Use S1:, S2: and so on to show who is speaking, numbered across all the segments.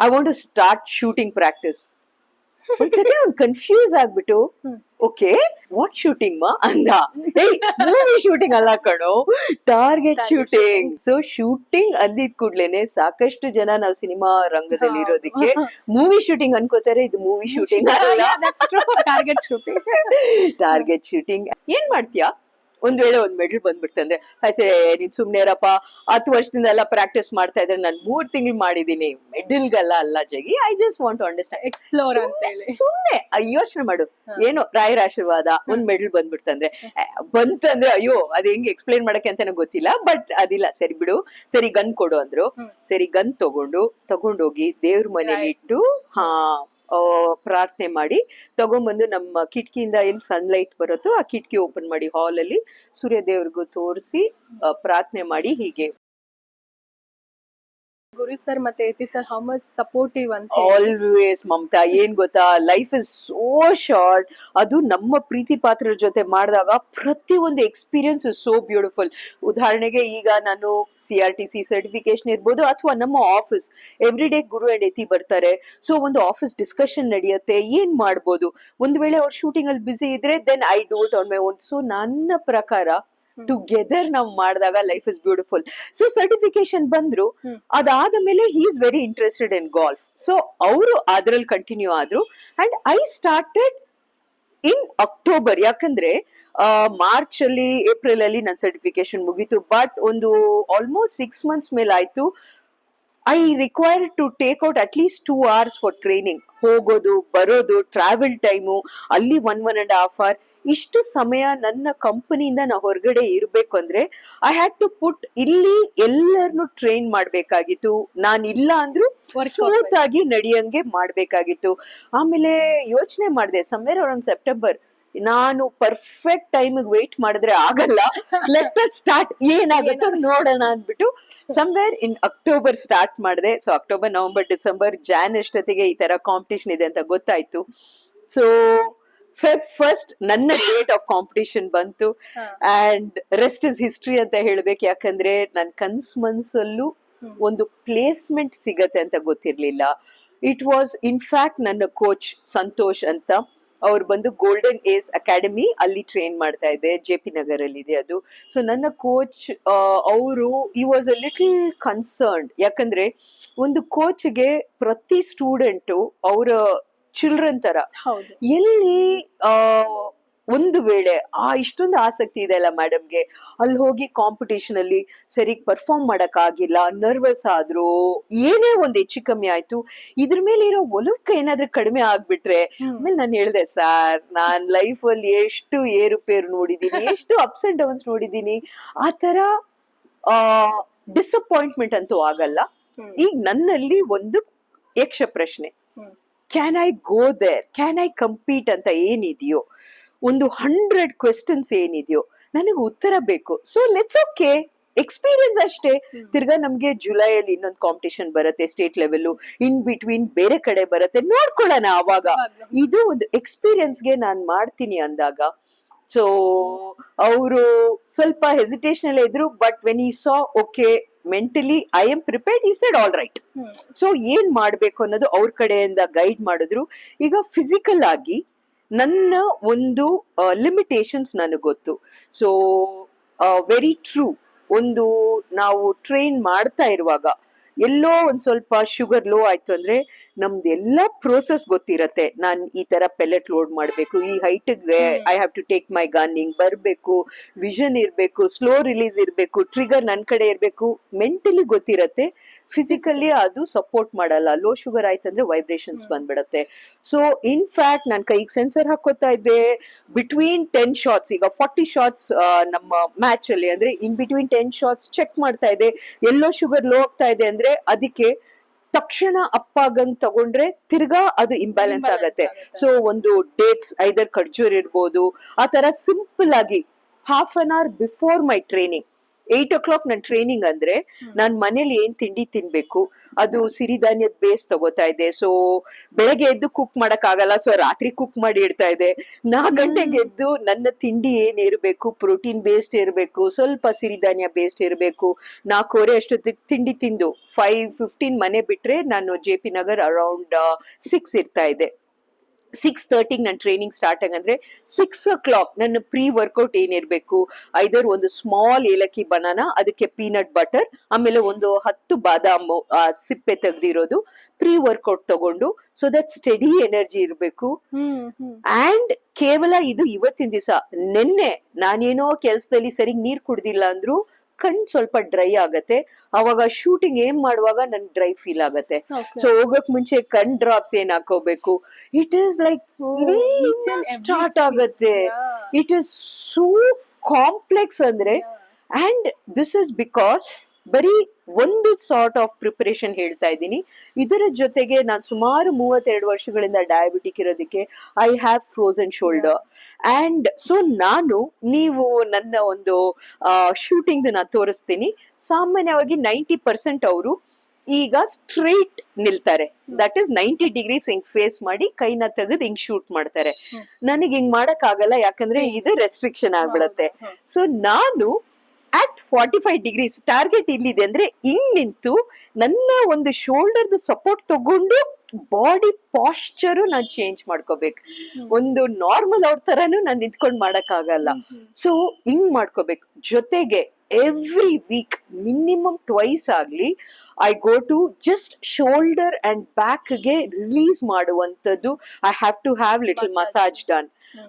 S1: I want to start shooting practice. ಒಂದ್ second ಒಂದು confuse ಆಗ್ಬಿಟ್ಟು ಓಕೆ ವಾಟ್ ಶೂಟಿಂಗ್ ಮಾ ಅಂದ. ಮೂವಿ ಶೂಟಿಂಗ್ ಅಲ್ಲ ಕಣೋ, ಟಾರ್ಗೆಟ್ ಶೂಟಿಂಗ್. ಸೊ ಶೂಟಿಂಗ್ ಅಂದಿದ್ ಕೂಡ್ಲೇನೆ ಸಾಕಷ್ಟು ಜನ ನಾವು ಸಿನಿಮಾ ರಂಗದಲ್ಲಿ ಇರೋದಕ್ಕೆ ಮೂವಿ ಶೂಟಿಂಗ್ ಅನ್ಕೋತಾರೆ. ಇದು ಮೂವಿ ಶೂಟಿಂಗ್ ಅಲ್ಲ,
S2: ಟಾರ್ಗೆಟ್ ಶೂಟಿಂಗ್.
S1: Target shooting. ಏನ್ ಮಾಡ್ತೀಯಾ ಒಂದ್ ವೇಳೆ ಒಂದ್ ಮೆಡಲ್ ಬಂದ್ಬಿಡ್ತಂದ್ರೆ ನೀನ್ ಸುಮ್ನೆರಪ್ಪ 10 ವರ್ಷದಿಂದ ಎಲ್ಲ ಪ್ರಾಕ್ಟೀಸ್ ಮಾಡ್ತಾ ಇದ್ರೆ ನಾನು 3 ತಿಂಗಳು ಮಾಡಿದೀನಿ, ಮೆಡಲ್ಗಲ್ಲ ಅಲ್ಲ ಜಗಿ. I just want to understand,
S2: explore ಅಂತ ಹೇಳಿ
S1: ಸುಮ್ನೆ ಯೋಚನೆ ಮಾಡು. ಏನೋ ರಾಯರ ಆಶೀರ್ವಾದ ಒಂದ್ ಮೆಡಲ್ ಬಂದ್ಬಿಡ್ತಂದ್ರೆ ಬಂತಂದ್ರೆ ಅಯ್ಯೋ ಅದ್ ಹೆಂಗ್ ಎಕ್ಸ್ಪ್ಲೈನ್ ಮಾಡಕ್ಕೆ ಅಂತ ಗೊತ್ತಿಲ್ಲ, ಬಟ್ ಅದಿಲ್ಲ. ಸರಿ ಬಿಡು, ಸರಿ ಗನ್ ಕೊಡು ಅಂದ್ರು. ಸರಿ ಗನ್ ತಗೊಂಡೋಗಿ ದೇವ್ರ ಮನೇಲಿ ಇಟ್ಟು ಪ್ರಾರ್ಥನೆ ಮಾಡಿ ತಗೊಂಡ್ಬಂದು ನಮ್ಮ ಕಿಟಕಿಯಿಂದ ಏನ್ ಸನ್ಲೈಟ್ ಬರುತ್ತೋ ಆ ಕಿಟಕಿ ಓಪನ್ ಮಾಡಿ ಹಾಲ್ ಅಲ್ಲಿ ಸೂರ್ಯ ದೇವ್ರಿಗೂ ತೋರಿಸಿ ಪ್ರಾರ್ಥನೆ ಮಾಡಿ ಹೀಗೆ.
S2: ಗುರು ಸರ್ ಮತ್ತೆ ಯತಿ ಸರ್ ಹೌ ಮಚ್ ಸಪೋರ್ಟಿವ್ ಅಂತ.
S1: ಆಲ್ವೇಸ್ ಮಮತಾ, ಏನ್ ಗೊತ್ತಾ, ಲೈಫ್ ಇಸ್ ಸೋ ಶಾರ್ಟ್. ಅದು ನಮ್ಮ ಪ್ರೀತಿ ಪಾತ್ರರ ಜೊತೆ ಮಾಡಿದಾಗ ಪ್ರತಿಯೊಂದು ಎಕ್ಸ್ಪೀರಿಯನ್ಸ್ ಇಸ್ ಸೋ ಬ್ಯೂಟಿಫುಲ್. ಉದಾಹರಣೆಗೆ ಈಗ ನಾನು CRTC ಸರ್ಟಿಫಿಕೇಶನ್ ಇರ್ಬೋದು, ಅಥವಾ ನಮ್ಮ office every day Guru and Yati ಬರ್ತಾರೆ. ಸೊ ಒಂದು ಆಫೀಸ್ ಡಿಸ್ಕಷನ್ ನಡೆಯುತ್ತೆ, ಏನ್ ಮಾಡ್ಬೋದು. ಒಂದ್ ವೇಳೆ ಅವ್ರ ಶೂಟಿಂಗ್ ಅಲ್ಲಿ ಬಿಸಿ ಇದ್ರೆ then I do it on my own. So ನನ್ನ ಪ್ರಕಾರ ಟುಗೆದರ್ ನಾವು ಮಾಡಿದಾಗ life is beautiful. So certification ಬಂದ್ರು, ಅದಾದ ಮೇಲೆ he is very interested in golf. So ಅವರು ಅದ್ರಲ್ಲಿ ಕಂಟಿನ್ಯೂ ಆದ್ರು and I started in October. ಯಾಕಂದ್ರೆ ಮಾರ್ಚ್ ಅಲ್ಲಿ ಏಪ್ರಿಲ್ ಅಲ್ಲಿ ನನ್ನ ಸರ್ಟಿಫಿಕೇಶನ್ ಮುಗೀತು. ಬಟ್ ಒಂದು ಆಲ್ಮೋಸ್ಟ್ 6 months ಮೇಲೆ ಆಯ್ತು. I required to take out at least 2 hours for training. ಹೋಗೋದು ಬರೋದು, ಟ್ರಾವೆಲ್ ಟೈಮು, ಅಲ್ಲಿ 1.5 hour. ಇಷ್ಟು ಸಮಯ ನನ್ನ ಕಂಪನಿಯಿಂದ ನಾ ಹೊರಗಡೆ ಇರ್ಬೇಕು ಅಂದ್ರೆ ಐ ಹ್ಯಾಡ್ ಟು ಪುಟ್ ಇಲ್ಲಿ ಎಲ್ಲರನ್ನು ಟ್ರೈನ್ ಮಾಡ್ಬೇಕಾಗಿತ್ತು. ನಾನಿಲ್ಲ ಅಂದ್ರೂ ಸ್ಮೂತ್ ಆಗಿ ನಡೆಯಂಗೆ ಮಾಡ್ಬೇಕಾಗಿತ್ತು. ಆಮೇಲೆ ಯೋಚನೆ ಮಾಡಿದೆ, ಸಮ್ವೇರ್ ಅರೌಂಡ್ ಸೆಪ್ಟೆಂಬರ್, ನಾನು ಪರ್ಫೆಕ್ಟ್ ಟೈಮಿಗೆ ವೇಟ್ ಮಾಡಿದ್ರೆ ಆಗಲ್ಲ, ಲೆಟ್ ಅಸ್ ಸ್ಟಾರ್ಟ್, ಏನಾಗುತ್ತೋ ನೋಡೋಣ ಅಂದ್ಬಿಟ್ಟು ಸಮ್ವೇರ್ ಇನ್ ಅಕ್ಟೋಬರ್ ಸ್ಟಾರ್ಟ್ ಮಾಡಿದೆ. So October, November, December, Jan ಅಷ್ಟೊತ್ತಿಗೆ ಈ ತರ ಕಾಂಪಿಟೇಷನ್ ಇದೆ ಅಂತ ಗೊತ್ತಾಯ್ತು. ಸೊ Feb 1st ನನ್ನ ಡೇಟ್ ಆಫ್ ಕಾಂಪಿಟೇಷನ್ ಬಂತು ಅಂಡ್ ರೆಸ್ಟ್ ಇಸ್ ಹಿಸ್ಟ್ರಿ ಅಂತ ಹೇಳ್ಬೇಕು. ಯಾಕಂದ್ರೆ ನನ್ ಮನ್ಸಲ್ಲೂ ಒಂದು ಪ್ಲೇಸ್ಮೆಂಟ್ ಸಿಗತ್ತೆ ಅಂತ ಗೊತ್ತಿರ್ಲಿಲ್ಲ. ಇಟ್ ವಾಸ್ ಇನ್ಫ್ಯಾಕ್ಟ್ ನನ್ನ ಕೋಚ್ ಸಂತೋಷ್ ಅಂತ, ಅವ್ರು ಬಂದು ಗೋಲ್ಡನ್ ಏಸ್ ಅಕಾಡೆಮಿ ಅಲ್ಲಿ ಟ್ರೈನ್ ಮಾಡ್ತಾ ಇದ್ದೆ, JP ನಗರ್ ಅಲ್ಲಿ ಇದೆ ಅದು. ಸೊ ನನ್ನ ಕೋಚ್ ಅವರು ಈ ವಾಸ್ ಅ ಲಿಟಲ್ ಕನ್ಸರ್ನ್ಡ್. ಯಾಕಂದ್ರೆ ಒಂದು ಕೋಚ್ಗೆ ಪ್ರತಿ ಸ್ಟೂಡೆಂಟು ಅವರ ಚಿಲ್ಡ್ರನ್ ತರ. ಎಲ್ಲಿ ಒಂದು ವೇಳೆ ಇಷ್ಟೊಂದು ಆಸಕ್ತಿ ಇದೆ ಅಲ್ಲ ಮೇಡಮ್ಗೆ, ಅಲ್ಲಿ ಹೋಗಿ ಕಾಂಪಿಟೇಷನ್ ಅಲ್ಲಿ ಸರಿ ಪರ್ಫಾರ್ಮ್ ಮಾಡಕ್ ಆಗಿಲ್ಲ, ನರ್ವಸ್ ಆದ್ರು, ಏನೇ ಒಂದು ಹೆಚ್ಚು ಕಮ್ಮಿ ಆಯ್ತು, ಇದ್ರ ಮೇಲೆ ಇರೋ ಒಲಕ್ಕೆ ಏನಾದ್ರೂ ಕಡಿಮೆ ಆಗ್ಬಿಟ್ರೆ. ಆಮೇಲೆ ನಾನು ಹೇಳ್ದೆ, ಸರ್ ನಾನ್ ಲೈಫ್ ಅಲ್ಲಿ ಎಷ್ಟು ಏರುಪೇರು ನೋಡಿದೀನಿ, ಎಷ್ಟು ಅಪ್ಸ್ ಅಂಡ್ ಡೌನ್ಸ್ ನೋಡಿದೀನಿ, ಆ ತರ ಡಿಸಪಾಯಿಂಟ್ಮೆಂಟ್ ಅಂತೂ ಆಗಲ್ಲ. ಈಗ ನನ್ನಲ್ಲಿ ಒಂದು ಯಕ್ಷ ಪ್ರಶ್ನೆ, can I go there, can I compete ಅಂತ ಏನಿದೆಯೋ, ಒಂದು 100 ಕ್ವೆಶ್ಚನ್ಸ್ ಏನಿದೆಯೋ ನನಗೆ ಉತ್ತರ ಬೇಕು. ಸೊ ಲೆಟ್ಸ್ ಓಕೆ, ಎಕ್ಸ್ಪೀರಿಯನ್ಸ್ ಅಷ್ಟೇ. ತಿರ್ಗಾ ನಮ್ಗೆ ಜುಲೈಯಲ್ಲಿ ಇನ್ನೊಂದು ಕಾಂಪಿಟೇಷನ್ ಬರುತ್ತೆ ಸ್ಟೇಟ್ ಲೆವೆಲ್, ಇನ್ ಬಿಟ್ವೀನ್ ಬೇರೆ ಕಡೆ ಬರುತ್ತೆ, ನೋಡ್ಕೊಳ್ಳೋಣ ಅವಾಗ. ಇದು ಒಂದು ಎಕ್ಸ್ಪೀರಿಯನ್ಸ್ಗೆ ನಾನ್ ಮಾಡ್ತೀನಿ ಅಂದಾಗ ಸೊ ಅವರು ಸ್ವಲ್ಪ ಹೆಸಿಟೇಷನ್ ಎಲ್ಲ ಇದ್ರು. But when he saw okay mentally I am prepared, he said all right. So ಏನ್ ಮಾಡ್ಬೇಕು ಅನ್ನೋದು ಅವ್ರ ಕಡೆಯಿಂದ ಗೈಡ್ ಮಾಡಿದ್ರು. ಈಗ ಫಿಸಿಕಲ್ ಆಗಿ ನನ್ನ ಒಂದು ಲಿಮಿಟೇಷನ್ಸ್ ನನಗೆ ಗೊತ್ತು. ಸೊ ವೆರಿ ಟ್ರೂ, ಒಂದು ನಾವು ಟ್ರೈನ್ ಮಾಡ್ತಾ ಇರುವಾಗ ಎಲ್ಲೋ ಒಂದ್ ಸ್ವಲ್ಪ ಶುಗರ್ ಲೋ ಆಯ್ತು ಅಂದ್ರೆ ನಮ್ದು ಎಲ್ಲಾ ಪ್ರೋಸೆಸ್ ಗೊತ್ತಿರತ್ತೆ. ನಾನ್ ಈ ತರ ಪೆಲೆಟ್ ಲೋಡ್ ಮಾಡ್ಬೇಕು, ಈ ಹೈಟ್ಗೆ I have to take my gun, ಹಿಂಗ್ ಬರ್ಬೇಕು, ವಿಷನ್ ಇರ್ಬೇಕು, ಸ್ಲೋ ರಿಲೀಸ್ ಇರ್ಬೇಕು, ಟ್ರಿಗರ್ ನನ್ ಕಡೆ ಇರ್ಬೇಕು, ಮೆಂಟಲಿ ಗೊತ್ತಿರತ್ತೆ. ಫಿಸಿಕಲಿ ಅದು ಸಪೋರ್ಟ್ ಮಾಡಲ್ಲ. ಲೋ ಶುಗರ್ ಆಯ್ತಂದ್ರೆ ವೈಬ್ರೇಷನ್ಸ್ ಬಂದ್ಬಿಡತ್ತೆ. ಸೊ ಇನ್ಫ್ಯಾಕ್ಟ್ ನಾನ್ ಕೈಗೆ ಸೆನ್ಸರ್ ಹಾಕೋತಾ ಇದ್ದೆ. ಬಿಟ್ವೀನ್ 10 shots, ಈಗ 40 shots ನಮ್ಮ ಮ್ಯಾಚ್ ಅಲ್ಲಿ ಅಂದ್ರೆ ಇನ್ ಬಿಟ್ವೀನ್ 10 shots ಚೆಕ್ ಮಾಡ್ತಾ ಇದೆ. ಎಲ್ಲೋ ಶುಗರ್ ಲೋ ಆಗ್ತಾ ಇದೆ ಅಂದ್ರೆ ಅದಕ್ಕೆ ತಕ್ಷಣ ಅಪ್ಪಾಗಂಗ್ ತಗೊಂಡ್ರೆ ತಿರ್ಗಾ ಅದು ಇಂಬ್ಯಾಲೆನ್ಸ್ ಆಗತ್ತೆ. ಸೊ ಒಂದು ಡೇಟ್ಸ್ ಐದರ್ ಖರ್ಜೂರ್ ಇರ್ಬೋದು, ಆ ತರ ಸಿಂಪಲ್ ಆಗಿ half an hour before my training 8 o'clock ನನ್ ಟ್ರೈನಿಂಗ್ ಅಂದ್ರೆ ನಾನ್ ಮನೇಲಿ ಏನ್ ತಿಂಡಿ ತಿನ್ಬೇಕು ಅದು ಸಿರಿಧಾನ್ಯದ ಬೇಸ್ ತಗೋತಾ ಇದೆ. ಸೊ ಬೆಳಗ್ಗೆ ಎದ್ದು ಕುಕ್ ಮಾಡಕ್ ಆಗಲ್ಲ, ಸೊ ರಾತ್ರಿ ಕುಕ್ ಮಾಡಿ ಇಡ್ತಾ ಇದೆ. 4 ಗಂಟೆಗೆ ಎದ್ದು ನನ್ನ ತಿಂಡಿ ಏನ್ ಇರ್ಬೇಕು, ಪ್ರೋಟೀನ್ ಬೇಸ್ಡ್ ಇರ್ಬೇಕು, ಸ್ವಲ್ಪ ಸಿರಿಧಾನ್ಯ ಬೇಸ್ಡ್ ಇರ್ಬೇಕು. 4:15 ಅಷ್ಟೊತ್ತಿಗೆ ತಿಂಡಿ ತಿಂದು 5:15 ಮನೆ ಬಿಟ್ರೆ ನಾನು JP ನಗರ್ ಅರೌಂಡ್ 6 ಇರ್ತಾ ಇದೆ. 6:30 ನನ್ನ ಟ್ರೈನಿಂಗ್ ಸ್ಟಾರ್ಟ್ ಆಗಂದ್ರೆ 6 o'clock ನನ್ನ ಪ್ರೀ ವರ್ಕೌಟ್ ಏನಿರ್ಬೇಕು, ಐದರ್ ಒಂದು ಸ್ಮಾಲ್ ಏಲಕ್ಕಿ ಬನಾನಾ, ಅದಕ್ಕೆ ಪೀನಟ್ ಬಟರ್, ಆಮೇಲೆ ಒಂದು 10 ಬಾದಾಮು ಸಿಪ್ಪೆ ತೆಗ್ದಿರೋದು, ಪ್ರೀ ವರ್ಕೌಟ್ ತಗೊಂಡು, ಸೊ ದಟ್ ಸ್ಟೆಡಿ ಎನರ್ಜಿ ಇರ್ಬೇಕು. ಅಂಡ್ ಕೇವಲ ಇದು ಇವತ್ತಿನ ದಿವಸ. ನಿನ್ನೆ ನಾನೇನೋ ಕೆಲ್ಸದಲ್ಲಿ ಸರಿಗ್ ನೀರ್ ಕುಡ್ದಿಲ್ಲ ಅಂದ್ರು ಕಣ್ ಸ್ವಲ್ಪ ಡ್ರೈ ಆಗತ್ತೆ. ಅವಾಗ ಶೂಟಿಂಗ್ ಏನ್ ಮಾಡುವಾಗ ನನ್ ಡ್ರೈ ಫೀಲ್ ಆಗತ್ತೆ. ಸೊ ಹೋಗಕ್ ಮುಂಚೆ ಕಣ್ ಡ್ರಾಪ್ಸ್ ಏನ್ ಹಾಕೋಬೇಕು, ಇಟ್ ಈಸ್ ಲೈಕ್ ಸ್ಟಾರ್ಟ್ ಆಗತ್ತೆ. ಇಟ್ ಈಸ್ ಸೋ ಕಾಂಪ್ಲೆಕ್ಸ್ ಅಂದ್ರೆ. ಅಂಡ್ ದಿಸ್ ಇಸ್ ಬಿಕಾಸ್ ಬರೀ ಒಂದು ಸಾರ್ಟ್ ಆಫ್ ಪ್ರಿಪರೇಷನ್ ಹೇಳ್ತಾ ಇದ್ದೀನಿ. ಇದರ ಜೊತೆಗೆ ನಾನು ಸುಮಾರು 32 ವರ್ಷಗಳಿಂದ ಡಯಾಬಿಟಿಕ್ ಇರೋದಕ್ಕೆ I have frozen shoulder. And so ನೀವು ನನ್ನ ಒಂದು ಶೂಟಿಂಗ್ ನಾನು ತೋರಿಸ್ತೀನಿ. ಸಾಮಾನ್ಯವಾಗಿ 90% ಅವರು ಈಗ ಸ್ಟ್ರೈಟ್ ನಿಲ್ತಾರೆ. ದಟ್ ಈಸ್ 90 ಡಿಗ್ರೀಸ್ ಹಿಂಗ್ ಫೇಸ್ ಮಾಡಿ ಕೈನ ತೆಗೆದು ಹಿಂಗ್ ಶೂಟ್ ಮಾಡ್ತಾರೆ. ನನಗೆ ಹಿಂಗ್ ಮಾಡಕ್ ಆಗಲ್ಲ, ಯಾಕಂದ್ರೆ ಇದು ರೆಸ್ಟ್ರಿಕ್ಷನ್ ಆಗ್ಬಿಡತ್ತೆ. ಸೊ ನಾನು ಅಟ್ 45 ಡಿಗ್ರೀಸ್ ಟಾರ್ಗೆಟ್ ಇಲ್ಲಿದೆ ಅಂದ್ರೆ ಹಿಂಗ್ ನಿಂತು ನನ್ನ ಒಂದು ಶೋಲ್ಡರ್ ಸಪೋರ್ಟ್ ತಗೊಂಡು ಬಾಡಿ ಪಾಶ್ಚರು ನಾನ್ ಚೇಂಜ್ ಮಾಡ್ಕೋಬೇಕು. ಒಂದು ನಾರ್ಮಲ್ ಅವ್ರ ತರಾನು ನಾನ್ ನಿಂತ್ಕೊಂಡ್ ಮಾಡಕ್ ಆಗಲ್ಲ. ಸೊ ಹಿಂಗ್ ಮಾಡ್ಕೋಬೇಕು. ಜೊತೆಗೆ ಎವ್ರಿ ವೀಕ್ ಮಿನಿಮಮ್ ಟ್ವೈಸ್ ಆಗ್ಲಿ I go to just shoulder and back ಗೆ ರಿಲೀಸ್ ಮಾಡುವಂತದ್ದು. I have to have little massage done.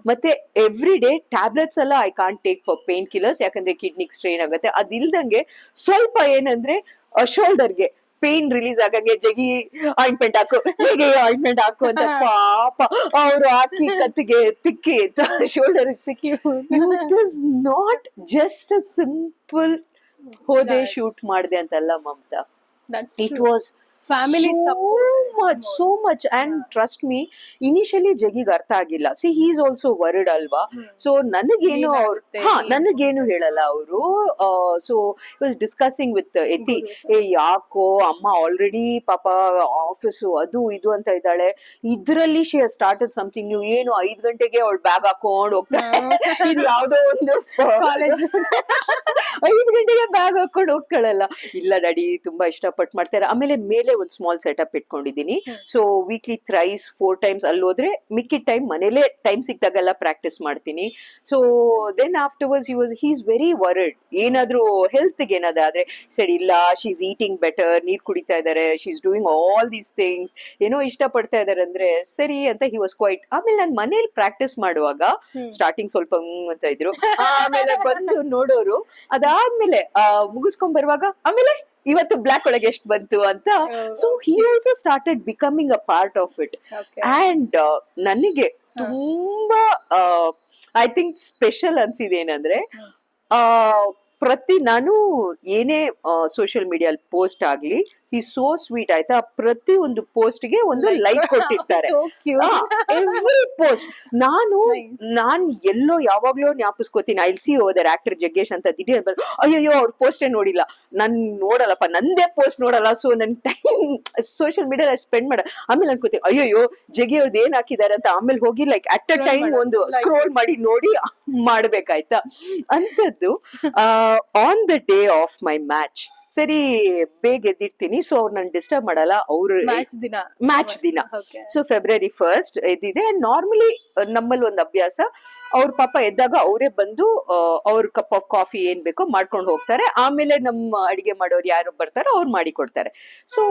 S1: ಮತ್ತೆ ಎವ್ರಿ ಡೇ ಟ್ಯಾಬ್ಲೆಟ್ಸ್ ಎಲ್ಲ I can't take for painkillers, ಯಾಕಂದ್ರೆ ಕಿಡ್ನಿಗ್ ಸ್ಟ್ರೈನ್ ಆಗುತ್ತೆ. ಅದಿಲ್ದಂಗೆ ಸ್ವಲ್ಪ ಏನಂದ್ರೆ ಶೋಲ್ಡರ್ಗೆ ಪೇನ್ ರಿಲೀಸ್ ಆಗಂಗೆ ಜಗಿ ಆಯಿಂಟ್ಮೆಂಟ್ ಹಾಕು, ಜಗಿ ಆಯಿಂಟ್ಮೆಂಟ್ ಹಾಕು ಅಂತ ಪಾಪ ಅವ್ರು ಹಾಕಿ ಕತ್ತಿಗೆ ತಿಕ್ಕಿ ಶೋಲ್ಡರ್ ತಿಕ್ಕಿ. It is not just a simple ಹೋದೆ ಶೂಟ್ ಮಾಡಿದೆ ಅಂತಲ್ಲ Mamata. It was
S2: family
S1: so much and trust me, initially ಜಗಿಗ್ ಅರ್ಥ ಆಗಿಲ್ಲ. C he is also worried ಅಲ್ವಾ. ಸೊ ನನಗೇನು ನನಗೇನು ಹೇಳಲ್ಲ ಅವರು. ಸೊ ವಾಸ್ ಡಿಸ್ಕಸಿಂಗ್ ವಿತ್ ಎತಿ, ಯಾಕೋ ಅಮ್ಮ ಆಲ್ರೆಡಿ ಪಾಪ ಆಫೀಸು ಅದು ಇದು ಅಂತ ಇದ್ದಾಳೆ, ಇದ್ರಲ್ಲಿ she has started something new. ಏನು 5 ಗಂಟೆಗೆ ಅವಳು ಬ್ಯಾಗ್ ಹಾಕೊಂಡ್ ಹೋಗ್ತಾಳೆ, ಇದು ಯಾವ್ದೋ ಒಂದು 5 ಗಂಟೆಗೆ ಬ್ಯಾಗ್ ಹಾಕೊಂಡ್ ಹೋಗ್ತಾಳಲ್ಲ. ಇಲ್ಲ ಡ್ಯಾಡಿ ತುಂಬಾ ಇಷ್ಟಪಟ್ಟು ಮಾಡ್ತಾರೆ. ಆಮೇಲೆ ಮೇಲೆ ಒಂದು ಸ್ಮಾಲ್ ಸೆಟಪ್ ಇಟ್ಕೊಂಡಿದೀನಿ. ಸೊ ವೀಕ್ಲಿ ಥ್ರೈಸ್ 4 times ಅಲ್ಲಿ ಹೋದ್ರೆ ಮಿಕ್ಕಿದ ಟೈಮ್ ಮನೇಲೆ ಟೈಮ್ ಸಿಕ್ತಾಗೆಲ್ಲ ಪ್ರಾಕ್ಟೀಸ್ ಮಾಡ್ತೀನಿ. So then afterwards he is very worried. ಏನಾದ್ರೂ ಹೆಲ್ತ್ ಗೆ ಏನಾದ್ರೆ ಆದ್ರೆ ಸರಿ ಇಲ್ಲ, ಶಿ ಈಸ್ ಈಟಿಂಗ್ ಬೆಟರ್, ನೀರ್ ಕುಡಿತಾ ಇದಾರೆ, she is doing all these things, ಏನೋ ಇಷ್ಟ ಪಡ್ತಾ ಇದಾರೆ ಅಂದ್ರೆ ಸರಿ ಅಂತ ಹಿ ವಾಸ್ ಕ್ವೈಟ್. ಆಮೇಲೆ ನಾನು ಮನೇಲಿ ಪ್ರಾಕ್ಟೀಸ್ ಮಾಡುವಾಗ ಸ್ಟಾರ್ಟಿಂಗ್ ಸ್ವಲ್ಪ ಅಂತ ಇದ್ರು, ಆಮೇಲೆ ಬಂದು ನೋಡೋರು. ಅದಾದ್ಮೇಲೆ ಮುಗಿಸ್ಕೊಂಡ್ ಬರುವಾಗ ಆಮೇಲೆ ಇವತ್ತು ಬ್ಲಾಕ್ ಒಳಗೆ ಎಷ್ಟು ಬಂತು ಅಂತ. So he also started becoming a part of it. And ನನಗೆ ತುಂಬಾ ಐ ಥಿಂಕ್ ಸ್ಪೆಷಲ್ ಅನ್ಸಿದೇನಂದ್ರೆ, ನಾನು ಏನೇ ಸೋಷಿಯಲ್ ಮೀಡಿಯಲ್ಲಿ ಪೋಸ್ಟ್ ಆಗ್ಲಿ, ಈ ಸೋ ಸ್ವೀಟ್ ಆಯ್ತಾ, ಪ್ರತಿ ಒಂದು ಪೋಸ್ಟ್ ಗೆ ಒಂದು ಲೈಕ್ ಕೊಟ್ಟಿರ್ತಾರೆ. ಎವ್ರಿ ಪೋಸ್ಟ್ ನಾನ್ ಎಲ್ಲೋ ಯಾವಾಗ್ಲೋ ಜ್ಞಾಪಿಸ್ಕೋತೀನಿ. I see other actor Jaggesh ಅಂತ ದಿಢೀರ್ ಅಯ್ಯೋ ಅವ್ರ ಪೋಸ್ಟೇ ನೋಡಿಲ್ಲ, ನಾನ್ ನೋಡಲ್ಲಪ್ಪ, ನಂದೇ ಪೋಸ್ಟ್ ನೋಡಲ್ಲ. ಸೊ ನನ್ ಟೈಮ್ ಸೋಷಿಯಲ್ ಮೀಡಿಯಾ ಸ್ಪೆಂಡ್ ಮಾಡ. ಆಮೇಲೆ ಅನ್ಕೋತೀನಿ ಅಯ್ಯೋ ಜಗ್ಗಿ ಅವ್ರದ್ದು ಏನ್ ಹಾಕಿದಾರೆ ಅಂತ. ಆಮೇಲೆ ಹೋಗಿ ಲೈಕ್ ಅಟ್ ಅ ಟೈಮ್ ಒಂದು ಸ್ಕ್ರೋಲ್ ಮಾಡಿ ನೋಡಿ ಮಾಡ್ಬೇಕಾಯ್ತಾ ಅಂತದ್ದು. On the day of my match ಸರಿ ಬೇಗ ಎದ್ದಿರ್ತೀನಿ. ಸೊ ಅವ್ರು ನಾನು ಡಿಸ್ಟರ್ಬ್ ಮಾಡಲ್ಲ. ಅವ್ರು ಮ್ಯಾಚ್ ದಿನ ಸೊ February 1st ಎದ್ದಿದೆ. ನಾರ್ಮಲಿ ನಮ್ಮಲ್ಲಿ ಒಂದು ಅಭ್ಯಾಸ, ಅವ್ರ ಪಾಪ ಎದ್ದಾಗ ಅವರೇ ಬಂದು ಅವ್ರ ಕಪ್ ಆಫ್ ಕಾಫಿ ಏನ್ ಬೇಕೋ ಮಾಡ್ಕೊಂಡು ಹೋಗ್ತಾರೆ. ಆಮೇಲೆ ನಮ್ಮ ಅಡಿಗೆ ಮಾಡೋರು ಯಾರು ಬರ್ತಾರೋ ಅವ್ರು ಮಾಡಿ ಕೊಡ್ತಾರೆ. ಸೊ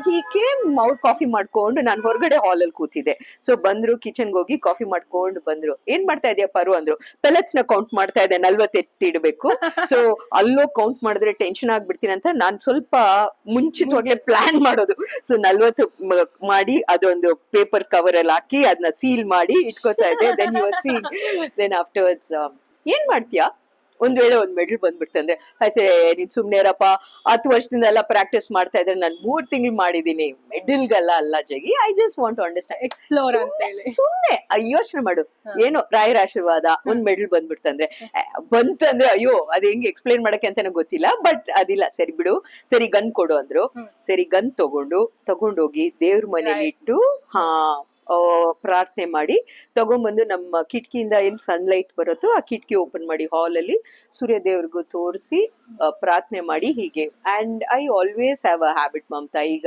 S1: ಹೀಗೆ ಅವ್ರು ಕಾಫಿ ಮಾಡ್ಕೊಂಡು ನಾನು ಹೊರಗಡೆ ಹಾಲಲ್ಲಿ ಕೂತಿದ್ದೆ. ಸೊ ಬಂದ್ರು, ಕಿಚನ್ಗೆ ಹೋಗಿ ಕಾಫಿ ಮಾಡ್ಕೊಂಡು ಬಂದ್ರು. ಏನ್ ಮಾಡ್ತಾ ಇದೆಯಾ ಪರು ಅಂದ್ರು. ಪೆಲೆಟ್ಸ್ ನ ಕೌಂಟ್ ಮಾಡ್ತಾ ಇದ್ದೆ, 40 ಎತ್ತಿಡ್ಬೇಕು. ಸೊ ಅಲ್ಲೋ ಕೌಂಟ್ ಮಾಡಿದ್ರೆ ಟೆನ್ಷನ್ ಆಗ್ಬಿಡ್ತೀನಿ ಅಂತ ನಾನ್ ಸ್ವಲ್ಪ ಮುಂಚಿತವಾಗ್ಲೇ ಪ್ಲಾನ್ ಮಾಡೋದು. ಸೊ 40 ಮಾಡಿ ಅದೊಂದು ಪೇಪರ್ ಕವರ್ ಅಲ್ಲಿ ಹಾಕಿ ಅದನ್ನ ಸೀಲ್ ಮಾಡಿ ಇಟ್ಕೋತಾ ಇದ್ದೆ. Then you are seeing. Then afterwards ಏನ್ ಮಾಡ್ತೀಯಾ ಒಂದ್ ವೇಳೆ ಒಂದ್ ಮೆಡಲ್ ಬಂದ್ಬಿಡ್ತೆ ಅಂದ್ರೆ ನೀನ್ ಸುಮ್ನೆ ಇರಪ್ಪ, 10 ವರ್ಷದಿಂದ ಎಲ್ಲ ಪ್ರಾಕ್ಟೀಸ್ ಮಾಡ್ತಾ ಇದ್ರೆ ನಾನು 3 ತಿಂಗಳು ಮಾಡಿದೀನಿ, ಮೆಡಲ್ಗಲ್ಲ ಅಲ್ಲ ಜಗಿ, I just want to understand.
S2: Explore ಅಂತ ಹೇಳಿ.
S1: ಸುಮ್ನೆ ಯೋಚನೆ ಮಾಡು, ಏನೋ ರಾಯರ ಆಶೀರ್ವಾದ ಒಂದ್ ಮೆಡಲ್ ಬಂದ್ಬಿಡ್ತಂದ್ರೆ, ಬಂತಂದ್ರೆ ಅಯ್ಯೋ ಅದ್ ಹೆಂಗ್ ಎಕ್ಸ್ಪ್ಲೈನ್ ಮಾಡಕ್ಕೆ ಅಂತ ನಂಗೆ ಗೊತ್ತಿಲ್ಲ, ಬಟ್ ಅದಿಲ್ಲ, ಸರಿ ಬಿಡು, ಸರಿ ಗನ್ ಕೊಡು ಅಂದ್ರು. ಸರಿ ಗನ್ ತಗೊಂಡೋಗಿ ದೇವ್ರ ಮನೇಲಿ ಇಟ್ಟು ಪ್ರಾರ್ಥನೆ ಮಾಡಿ ತಗೊಂಡ್ಬಂದು ನಮ್ಮ ಕಿಟಕಿಯಿಂದ ಎಲ್ಲಿ ಸನ್ಲೈಟ್ ಬರುತ್ತೋ ಆ ಕಿಟಕಿ ಓಪನ್ ಮಾಡಿ ಹಾಲಲ್ಲಿ ಸೂರ್ಯ ದೇವ್ರಿಗೂ ತೋರಿಸಿ ಪ್ರಾರ್ಥನೆ ಮಾಡಿ ಹೀಗೆ. And I always have a habit Mamata. ಈಗ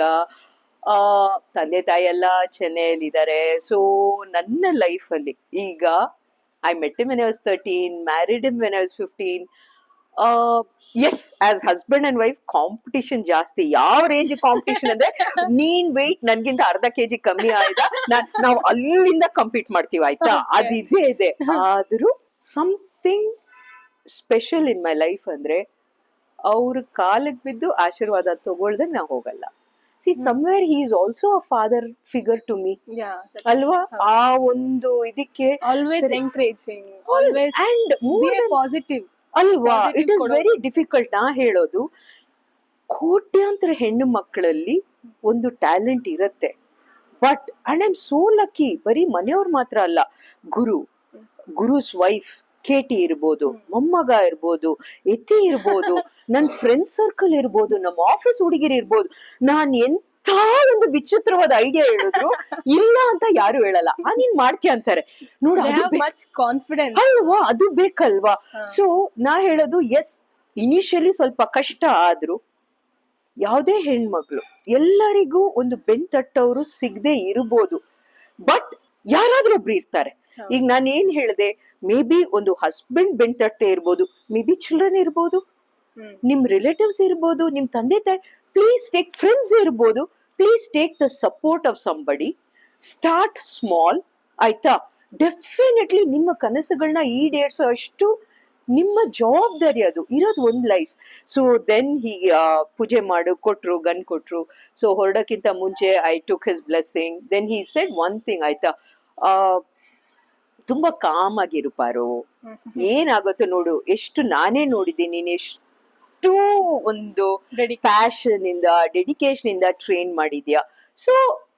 S1: ತಂದೆ ತಾಯಿ ಎಲ್ಲ ಚೆನ್ನೈಯಲ್ಲಿದ್ದಾರೆ. ಸೊ ನನ್ನ ಲೈಫಲ್ಲಿ ಈಗ I met him when I was 13, married him when I was 15. Yes, as husband and wife, competition ಜಾಸ್ತಿ. ಯಾವ ರೇಂಜ್ ಕಾಂಪಿಟಿಷನ್ ಅಂದ್ರೆ, ನೀನ್ ವೆಯ್ಟ್ ನನ್ಗಿಂತ ಅರ್ಧ ಕೆಜಿ ಕಮ್ಮಿ ಆಯ್ತಾ, ನಾವು ಅಲ್ಲಿಂದ ಕಂಪೀಟ್ ಮಾಡ್ತೀವಿ ಆಯ್ತಾ, ಅದಿದೆ ಇದೆ. ಆದ್ರೂ something special in my life ಅಂದ್ರೆ, ಅವ್ರ ಕಾಲಕ್ಕೆ ಬಿದ್ದು ಆಶೀರ್ವಾದ ತಗೊಳ್ದೆ ನಾ ಹೋಗಲ್ಲ. See, somewhere he is also a father figure to me. ಅಲ್ವಾ? ಆ ಒಂದು ಇದಕ್ಕೆ
S2: always encouraging, always
S1: and
S2: be positive
S1: ಅಲ್ವಾ? It is very difficult. ನಾ ಹೇಳೋದು, ಕೋಟ್ಯಾಂತರ ಹೆಣ್ಣು ಮಕ್ಕಳಲ್ಲಿ ಒಂದು ಟ್ಯಾಲೆಂಟ್ ಇರತ್ತೆ, but and I am so lucky. ಬರೀ ಮನೆಯವ್ರು ಮಾತ್ರ ಅಲ್ಲ, ಗುರುಸ್ ವೈಫ್ ಕೇಟಿ ಇರ್ಬೋದು, ಮೊಮ್ಮಗ ಇರ್ಬೋದು, ಎತ್ತಿ ಇರ್ಬೋದು, ನನ್ ಫ್ರೆಂಡ್ ಸರ್ಕಲ್ ಇರ್ಬೋದು, ನಮ್ಮ ಆಫೀಸ್ ಹುಡುಗಿರು ಇರ್ಬೋದು. ನಾನ್ ಎಂತ ಒಂದು ವಿಚಿತ್ರವಾದ ಐಡಿಯಾ ಹೇಳಿದ್ರು ಇಲ್ಲ ಅಂತ ಯಾರು ಹೇಳಲ್ಲ, ನೀನ್ ಮಾಡ್ತೀಯ ಅಂತಾರೆ. ನೋಡ,
S2: ಕಾನ್ಫಿಡೆನ್ಸ್
S1: ಅಲ್ವಾ? ಅದು ಬೇಕಲ್ವಾ? ಸೊ ನಾ ಹೇಳೋದು, ಎಸ್, ಇನಿಷಿಯಲಿ ಸ್ವಲ್ಪ ಕಷ್ಟ ಆದ್ರು, ಯಾವುದೇ ಹೆಣ್ಮಕ್ಳು ಎಲ್ಲರಿಗೂ ಒಂದು ಬೆನ್ ತಟ್ಟವ್ರು ಸಿಗದೆ ಇರ್ಬೋದು, ಬಟ್ ಯಾರಾದ್ರೂ ಒಬ್ರು ಇರ್ತಾರೆ. ಈಗ ನಾನು ಏನ್ ಹೇಳಿದೆ, ಮೇ ಬಿ ಒಂದು ಹಸ್ಬೆಂಡ್ ಬೆನ್ ತಟ್ಟೆ ಇರ್ಬೋದು, ಮೇ ಬಿ ಚಿಲ್ಡ್ರನ್ ಇರ್ಬೋದು, ನಿಮ್ ರಿಲೇಟಿವ್ಸ್ ಇರ್ಬೋದು, ನಿಮ್ ತಂದೆ ತಾಯಿ, ಪ್ಲೀಸ್ ಟೇಕ್ ಫ್ರೆಂಡ್ಸ್ ಇರ್ಬೋದು, please take the support of somebody. Start small, ಆಯ್ತಾ? ಡೆಫಿನೆಟ್ಲಿ ನಿಮ್ಮ ಕನಸುಗಳನ್ನ ಈಡೇರಿಸೋ ಅಷ್ಟು ನಿಮ್ಮ ಜವಾಬ್ದಾರಿ ಅದು. ಇರೋದು ಒಂದ್ ಲೈಫ್. ಸೊ ದೆನ್ ಹೀಗೆ ಪೂಜೆ ಕೊಟ್ರು, ಗನ್ ಕೊಟ್ರು. ಸೊ ಹೊರಡಕ್ಕಿಂತ ಮುಂಚೆ I took his blessing. Then he said one thing, ಆಯ್ತಾ, ತುಂಬಾ ಕಾಮ್ ಆಗಿರು ಪಾರು, ಏನಾಗುತ್ತೋ ನೋಡು. ಎಷ್ಟು ನಾನೇ ನೋಡಿದ್ದೀನಿ, ನೀನ್ ಎಷ್ಟು ಒಂದು ಪ್ಯಾಷನ್ ಇಂದ, ಡೆಡಿಕೇಶನ್ ಇಂದ ಟ್ರೈನ್ ಮಾಡಿದ್ಯಾ. ಸೊ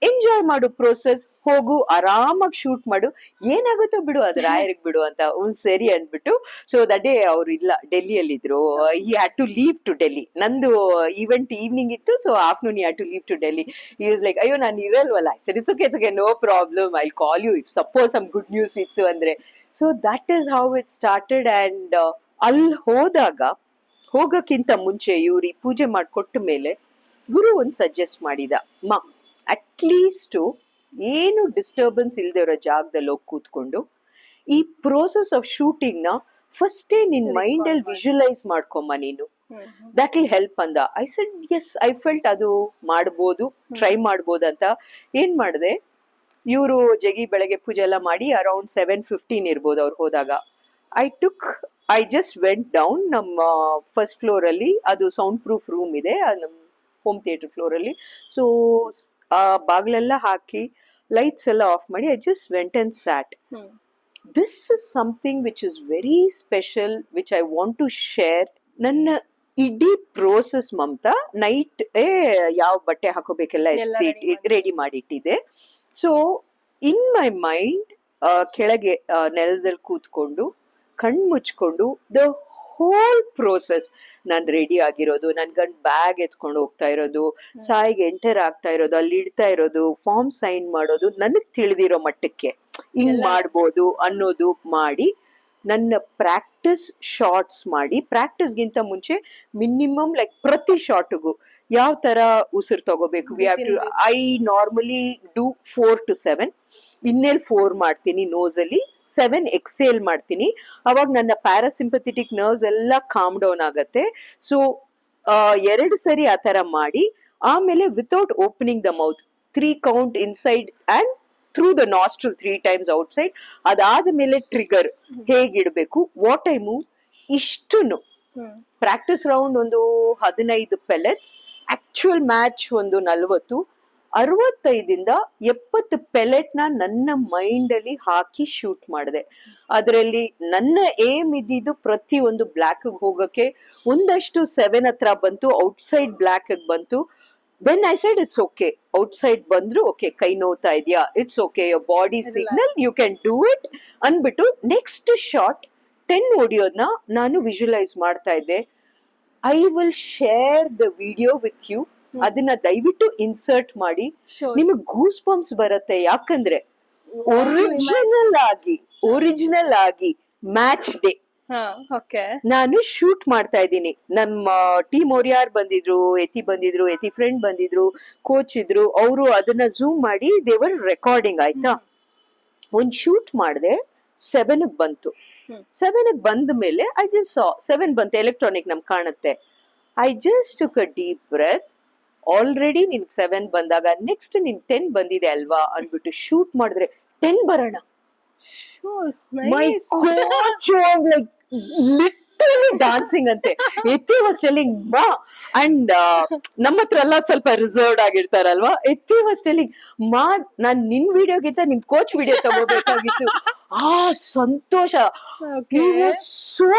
S1: ಎಂಜಾಯ್ ಮಾಡು ಪ್ರೋಸೆಸ್, ಹೋಗು ಆರಾಮಾಗಿ ಶೂಟ್ ಮಾಡು, ಏನಾಗುತ್ತೋ ಬಿಡು, ಅದು ರಾಯರಿಗೆ ಬಿಡು ಅಂತ ಸರಿ ಅಂದ್ಬಿಟ್ಟು. ಸೊ ದಟ್ ಡೇ ಅವ್ರು ಇಲ್ಲ, ಡೆಲ್ಲಿಯಲ್ಲಿ ಇದ್ರು. He had to leave to Delhi. ನಂದು ಈವೆಂಟ್ ಈವ್ನಿಂಗ್ ಇತ್ತು, so afternoon he had to leave to Delhi. He was like, ಅಯ್ಯೋ ನಾನು ಇರಲ್ವಲ್ಲ. ಸರಿ, it's okay, no problem, I call you if suppose some good news ಇತ್ತು ಅಂದ್ರೆ. So that is how it started. And ಅಲ್ಲಿ ಹೋಗಕ್ಕಿಂತ ಮುಂಚೆ ಇವ್ರು ಈ ಪೂಜೆ ಮಾಡಿಕೊಟ್ಟ ಮೇಲೆ ಗುರು ಒಂದು ಸಜೆಸ್ಟ್ ಮಾಡಿದ, ಅಟ್ಲೀಸ್ಟ್ ಏನು ಡಿಸ್ಟರ್ಬೆನ್ಸ್ ಇಲ್ದೇ ಇರೋ ಜಾಗದಲ್ಲಿ ಹೋಗಿ ಕೂತ್ಕೊಂಡು ಈ ಪ್ರೋಸೆಸ್ ಆಫ್ ಶೂಟಿಂಗ್ ನ ಫಸ್ಟೇ ನಿನ್ ಮೈಂಡ್ ಅಲ್ಲಿ ವಿಜುವಲೈಸ್ ಮಾಡ್ಕೊಮ್ಮ ನೀನು, ದಟ್ ವಿಲ್ ಹೆಲ್ಪ್ ಅಂದ. I said yes, I felt ಅದು ಮಾಡ್ಬೋದು, ಟ್ರೈ ಮಾಡ್ಬೋದು ಅಂತ. ಏನ್ ಮಾಡಿದೆ, ಇವರು ಜಗಿ ಬೆಳಗ್ಗೆ ಪೂಜೆ ಎಲ್ಲ ಮಾಡಿ ಅರೌಂಡ್ 7:15 ಇರ್ಬೋದು ಅವ್ರು ಹೋದಾಗ. I just went down. ನಮ್ಮ ಫಸ್ಟ್ ಫ್ಲೋರ್ ಅಲ್ಲಿ ಅದು ಸೌಂಡ್ ಪ್ರೂಫ್ ರೂಮ್ ಇದೆ, ನಮ್ಮ ಹೋಮ್ ಥಿಯೇಟರ್ ಫ್ಲೋರ್ ಅಲ್ಲಿ. ಸೊ ಆ ಬಾಗ್ಲೆಲ್ಲ ಹಾಕಿ ಲೈಟ್ಸ್ ಎಲ್ಲ ಆಫ್ ಮಾಡಿ I just went and sat. This is something which is very special, which I want to share. ನನ್ನ ಇಡೀ ಪ್ರೋಸೆಸ್ ಮಮತಾ, ನೈಟ್ ಯಾವ ಬಟ್ಟೆ ಹಾಕೋಬೇಕೆಲ್ಲ ರೆಡಿ ಮಾಡಿಟ್ಟಿದೆ. ಸೊ ಇನ್ ಮೈ ಮೈಂಡ್ ಕೆಳಗೆ ನೆಲದಲ್ಲಿ ಕೂತ್ಕೊಂಡು ಕಣ್ಣು ಮುಚ್ಕೊಂಡು ದ ಹೋಲ್ ಪ್ರೋಸೆಸ್, ನಾನು ರೆಡಿ ಆಗಿರೋದು, ನನ್ ಗಂಡ್ ಬ್ಯಾಗ್ ಎತ್ಕೊಂಡು ಹೋಗ್ತಾ ಇರೋದು, ಸಾಯಿಗೆ ಎಂಟರ್ ಆಗ್ತಾ ಇರೋದು, ಅಲ್ಲಿ ಇಡ್ತಾ ಇರೋದು, ಫಾರ್ಮ್ ಸೈನ್ ಮಾಡೋದು, ನನಗ್ ತಿಳಿದಿರೋ ಮಟ್ಟಕ್ಕೆ ಹಿಂಗ್ ಮಾಡ್ಬೋದು ಅನ್ನೋದು ಮಾಡಿ, ನನ್ನ ಪ್ರಾಕ್ಟಿಸ್ ಶಾರ್ಟ್ಸ್ ಮಾಡಿ, ಪ್ರಾಕ್ಟಿಸ್ಗಿಂತ ಮುಂಚೆ ಮಿನಿಮಮ್ ಲೈಕ್ ಪ್ರತಿ ಶಾರ್ಟ್ಗೂ ಯಾವ ತರ ಉಸಿರು ತಗೋಬೇಕು. I normally do 4 to 7. ಇನ್ನೇಲ್ 4 ಮಾಡ್ತೀನಿ ನೋಸ್ ಅಲ್ಲಿ, 7 ಎಕ್ಸೇಲ್ ಮಾಡ್ತೀನಿ. ಅವಾಗ ನನ್ನ ಪ್ಯಾರಾಸಿಂಪಥೆಟಿಕ್ ನರ್ವ್ಸ್ ಎಲ್ಲ ಕಾಮ್ ಡೌನ್ ಆಗತ್ತೆ. ಸೊ 2 ಸರಿ ಆ ತರ ಮಾಡಿ, ಆಮೇಲೆ without opening the mouth 3 count inside and through the nostril 3 times outside. ಅದಾದ್ಮೇಲೆ ಟ್ರಿಗರ್ ಹೇಗಿಡ್ಬೇಕು, ವಾಟ್ ಐ ಮೂವ್, ಇಷ್ಟುನು ಪ್ರಾಕ್ಟಿಸ್ ರೌಂಡ್ ಒಂದು 15 ಪೆಲೆಟ್ಸ್, ಆಕ್ಚುಯಲ್ ಮ್ಯಾಚ್ ಒಂದು 40. 65 70 ಪೆಲೆಟ್ ನನ್ನ ಮೈಂಡ್ ಅಲ್ಲಿ ಹಾಕಿ ಶೂಟ್ ಮಾಡಿದೆ. ಅದರಲ್ಲಿ ನನ್ನ ಏಮ್ ಇದ್ದಿದ್ದು ಪ್ರತಿಯೊಂದು ಬ್ಲ್ಯಾಕ್ ಹೋಗಕ್ಕೆ. ಒಂದಷ್ಟು 7 ಹತ್ರ ಬಂತು, ಔಟ್ಸೈಡ್ ಬ್ಲ್ಯಾಕ್ ಬಂತು. Then I said it's okay, outside ಬಂದ್ರು ಓಕೆ, ಕೈ ನೋವ್ತಾ ಇದೆಯಾ, it's okay, your body signal, you can do it ಅನ್ಬಿಟ್ಟು ನೆಕ್ಸ್ಟ್ ಶಾಟ್ 10 ಹೊಡಿಯೋದನ್ನ ನಾನು ವಿಜುವಲೈಸ್ ಮಾಡ್ತಾ ಇದ್ದೆ. I will share the video with you. ಅದನ್ನ ದಯವಿಟ್ಟು ಇನ್ಸರ್ಟ್ ಮಾಡಿ.
S2: Sure.
S1: ನಿಮಗೆ ಗೂಸ್ ಬಂಪ್ಸ್ ಬರುತ್ತೆ. ಯಾಕಂದ್ರೆ ಒರಿಜಿನಲ್ ಆಗಿ ಮ್ಯಾಚ್ ಡೇ
S2: ಹಾ, ಓಕೆ.
S1: ನಾನು ಶೂಟ್ ಮಾಡ್ತಾ ಇದ್ದೀನಿ. ನಮ್ಮ ಟೀಮ್ ಅವ್ರು ಯಾರು ಬಂದಿದ್ರು, ಯತಿ ಫ್ರೆಂಡ್ ಬಂದಿದ್ರು, ಕೋಚ್ ಇದ್ರು. ಅವರು ಅದನ್ನ ಝೂಮ್ ಮಾಡಿ ದೇವರ್ ರೆಕಾರ್ಡಿಂಗ್ ಆಯ್ತಾ. ಒಂದ್ ಶೂಟ್ ಮಾಡಿದೆ, 7 ಬಂತು. 7 ಬಂದ ಮೇಲೆ ಐ ಜಸ್ಟ್ ಸಾ 7 ಬಂತು, ಎಲೆಕ್ಟ್ರಾನಿಕ್ ನಮ್ಗೆ ಕಾಣುತ್ತೆ. I just took a deep breath. Already ನಿನ್ 7 ಬಂದಾಗ ನೆಕ್ಸ್ಟ್ ನಿನ್ 10 ಬಂದಿದೆ ಅಲ್ವಾ ಅನ್ಬಿಟ್ಟು ಶೂಟ್ ಮಾಡಿದ್ರೆ 10 ಬರೋಣ.
S2: Sure,
S1: My
S2: nice.
S1: coach was like literally dancing ಅಂತೆ. ಎತ್ತಿ was telling ma and ನಮ್ಮ ಹತ್ರ ಎಲ್ಲ ಸ್ವಲ್ಪ ರಿಸರ್ವ್ಡ್ ಆಗಿರ್ತಾರಲ್ವಾ. ಎತ್ತಿ was telling ಮಾ, ನಾನ್ ನಿನ್ ವಿಡಿಯೋಗಿಂತ ನಿಮ್ ಕೋಚ್ ವಿಡಿಯೋ ತಗೋಬೇಕಾಗಿತ್ತು. ಆ ಸಂತೋಷ. He
S2: Okay.
S1: was so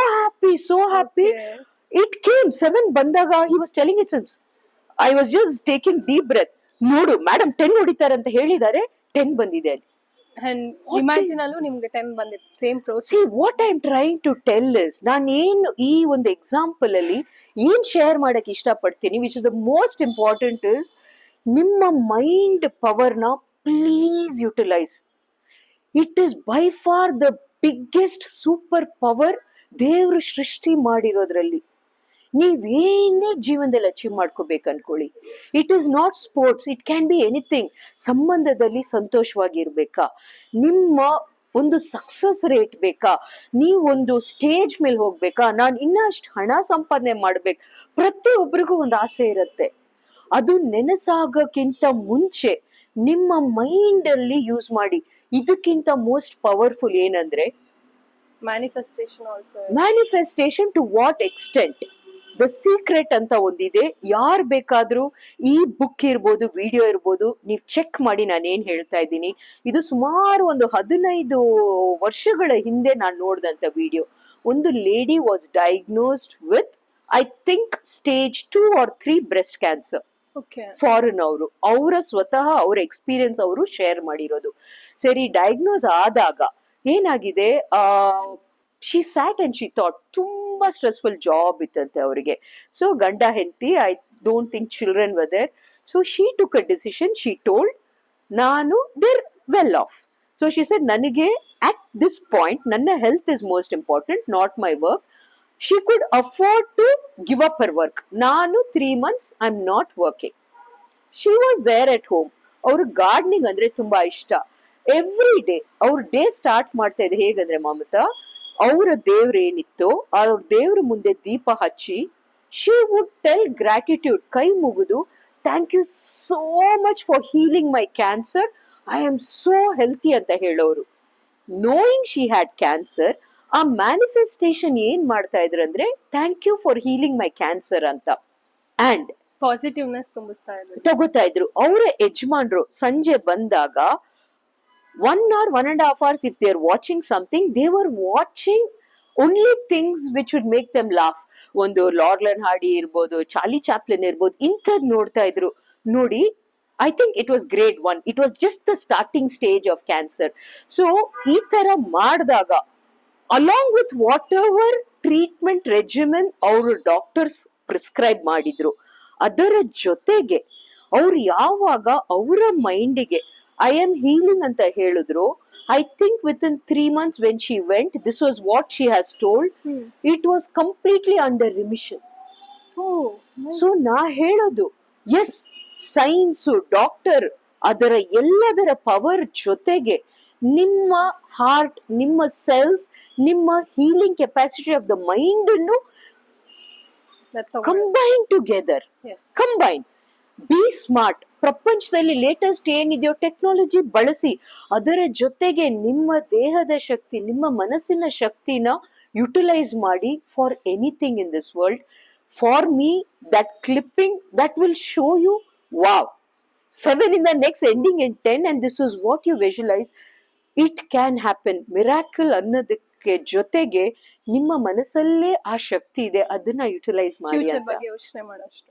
S1: happy.
S2: Okay.
S1: It came 7 ಬಂದಾಗ he was telling it since I was just taking deep breath. ನೋಡು ಮೇಡಮ್ 10 ಹೊಡಿತಾರೆ ಅಂತ ಹೇಳಿದ್ದಾರೆ, 10 ಬಂದಿದೆ ಅಲ್ಲಿ.
S2: And imagine ಅಲ್ಲೂ ನಿಮ್ಗೆ 10 ಬಂದಿತ್ತು, same
S1: See,
S2: process.
S1: what I'm trying to tell is, ನಾನು ಈ ಒಂದು ಎಕ್ಸಾಂಪಲ್ ಅಲ್ಲಿ ಏನ್ ಶೇರ್ ಮಾಡಕ್ ಇಷ್ಟಪಡ್ತೀನಿ, which is the most important is, ನಿಮ್ಮ ಮೈಂಡ್ ಪವರ್ನ please utilise. It is by far the biggest superpower ದೇವ್ರು ಸೃಷ್ಟಿ ಮಾಡಿರೋದ್ರಲ್ಲಿ. ನೀವೇನೇ ಜೀವನದಲ್ಲಿ ಅಚೀವ್ ಮಾಡ್ಕೋಬೇಕು ಅನ್ಕೊಳ್ಳಿ, it is not sports, it can be anything. ಸಂಬಂಧದಲ್ಲಿ ಸಂತೋಷವಾಗಿರ್ಬೇಕಾ, ನಿಮ್ಮ ಒಂದು ಸಕ್ಸಸ್ ರೇಟ್ ಬೇಕಾ, ನೀವೊಂದು ಸ್ಟೇಜ್ ಮೇಲೆ ಹೋಗ್ಬೇಕಾ, ನಾನು ಇನ್ನಷ್ಟು ಹಣ ಸಂಪಾದನೆ ಮಾಡ್ಬೇಕು, ಪ್ರತಿಯೊಬ್ಬರಿಗೂ ಒಂದು ಆಸೆ ಇರುತ್ತೆ. ಅದು ನೆನಸಾಗಕ್ಕಿಂತ ಮುಂಚೆ ನಿಮ್ಮ ಮೈಂಡ್ ಅಲ್ಲಿ ಯೂಸ್ ಮಾಡಿ. ಇದಕ್ಕಿಂತ ಮೋಸ್ಟ್ ಪವರ್ಫುಲ್ ಏನಂದ್ರೆ
S2: manifestation also.
S1: Manifestation. To what extent? The secret ಅಂತ ಒಂದಿದೆ. ಯಾರು ಬೇಕಾದ್ರೂ ಈ ಬುಕ್ ಇರ್ಬೋದು, ವಿಡಿಯೋ ಇರ್ಬೋದು, ನೀವು ಚೆಕ್ ಮಾಡಿ ನಾನು ಏನ್ ಹೇಳ್ತಾ ಇದ್ದೀನಿ. ಇದು ಸುಮಾರು ಒಂದು 15 ವರ್ಷಗಳ ಹಿಂದೆ ನಾನು ನೋಡಿದಂತ ವಿಡಿಯೋ. ಒಂದು lady was diagnosed with I think stage 2 or 3 breast cancer.
S2: Okay.
S1: Foreign ಅವರ ಸ್ವತಃ ಅವ್ರ ಎಕ್ಸ್ಪೀರಿಯನ್ಸ್ ಅವರು ಶೇರ್ ಮಾಡಿರೋದು. ಸರಿ, ಡಯಾಗ್ನೋಸ್ ಆದಾಗ ಏನಾಗಿದೆ, she sat and she thought, ತುಂಬಾ ಸ್ಟ್ರೆಸ್ಫುಲ್ ಜಾಬ್ ಇತ್ತಂತೆ ಅವರಿಗೆ. ಸೊ ಗಂಡ ಹೆಂಡತಿ, I don't think children were there. So she took a decision. She told, ನಾನು they're well off. So she said, ನನಗೆ ಅಟ್ ದಿಸ್ ಪಾಯಿಂಟ್ ನನ್ನ health is most important, not my work. She could afford to give up her work. ನಾನು 3 months I am not working. She was there at home. ಅವ್ರು gardening ಅಂದ್ರೆ ತುಂಬಾ ಇಷ್ಟ. Every day ಅವ್ರ day start ಮಾಡ್ತಾ ಇದೆ ಹೇಗಂದ್ರೆ ಮಮತಾ, ಅವರ ದೇವ್ರ ಏನಿತ್ತು ಅವ್ರ ದೇವ್ರ ಮುಂದೆ ದೀಪ ಹಚ್ಚಿ, ಶಿ ವುಡ್ ಟೆಲ್ ಗ್ರಾಟಿಟ್ಯೂಡ್, ಕೈ ಮುಗಿದು, thank you so much for healing my cancer, I am so healthy ಅಂತ ಹೇಳೋರು. ನೋಯಿಂಗ್ ಶಿ ಹ್ಯಾಡ್ ಕ್ಯಾನ್ಸರ್, ಆ ಮ್ಯಾನಿಫೆಸ್ಟೇಷನ್ ಏನ್ ಮಾಡ್ತಾ ಇದ್ರಂದ್ರೆ, thank you for healing my cancer ಅಂತ. ಅಂಡ್
S2: ಪಾಸಿಟಿವ್ನೆಸ್ ತುಂಬಿಸ್ತಾ ಇದ್ರು.
S1: ತಗೋತಾ ಇದ್ರು. ಅವರ ಯಜಮಾನ್ರು ಸಂಜೆ ಬಂದಾಗ 1 or 1.5 hours, if they are watching something, they were watching only things which would make them laugh. ಒಂದು ಲಾರ್ಲನ್ ಹಾಡಿ ಇರ್ಬೋದು, ಚಾರ್ಲಿ ಚಾಪ್ಲಿನ್ ಇರ್ಬೋದು, ಇಂಥದ್ ನೋಡ್ತಾ ಇದ್ರು. ನೋಡಿ, I think it was grade 1. It was just the starting stage of cancer. So ಈ ತರ ಮಾಡಿದಾಗ, along with whatever treatment regimen ಅವರು ಡಾಕ್ಟರ್ಸ್ ಪ್ರಿಸ್ಕ್ರೈಬ್ ಮಾಡಿದ್ರು, ಅದರ ಜೊತೆಗೆ ಅವ್ರು ಯಾವಾಗ ಅವರ ಮೈಂಡಿಗೆ ಐ ಆಮ್ ಹೀಲಿಂಗ್ ಅಂತ ಹೇಳಿದ್ರು, I think within 3 months when she went, this was what she has told, it was completely under remission. So ನಾ ಹೇಳೋದು, ಎಸ್, ಸೈನ್ಸು, ಡಾಕ್ಟರ್, ಅದರ ಎಲ್ಲದರ ಪವರ್ ಜೊತೆಗೆ ನಿಮ್ಮ ಹಾರ್ಟ್, ನಿಮ್ಮ ಸೆಲ್ಸ್, ನಿಮ್ಮ healing capacity of the mind ಅನ್ನು combine together. Combine. Be smart. ಪ್ರಪಂಚದಲ್ಲಿ ಲೇಟೆಸ್ಟ್ ಏನಿದೆಯೋ ಟೆಕ್ನಾಲಜಿ ಬಳಸಿ, ಅದರ ಜೊತೆಗೆ ನಿಮ್ಮ ದೇಹದ ಶಕ್ತಿ, ನಿಮ್ಮ ಮನಸ್ಸಿನ ಶಕ್ತಿನ ಯುಟಿಲೈಸ್ ಮಾಡಿ for anything in this world. For me, that clipping, that will show you, wow, 7 ಇಂದ next ending in 10 and this is what you visualize. It can happen. Miracle ಅನ್ನೋದಕ್ಕೆ ಜೊತೆಗೆ ನಿಮ್ಮ ಮನಸ್ಸಲ್ಲೇ ಆ ಶಕ್ತಿ ಇದೆ, ಅದನ್ನ ಯುಟಿಲೈಸ್ ಮಾಡಿ
S2: ಫ್ಯೂಚರ್
S1: ಅಂತ.
S2: ಬಗ್ಗೆ ಯೋಚನೆ ಮಾಡೋಷ್ಟು.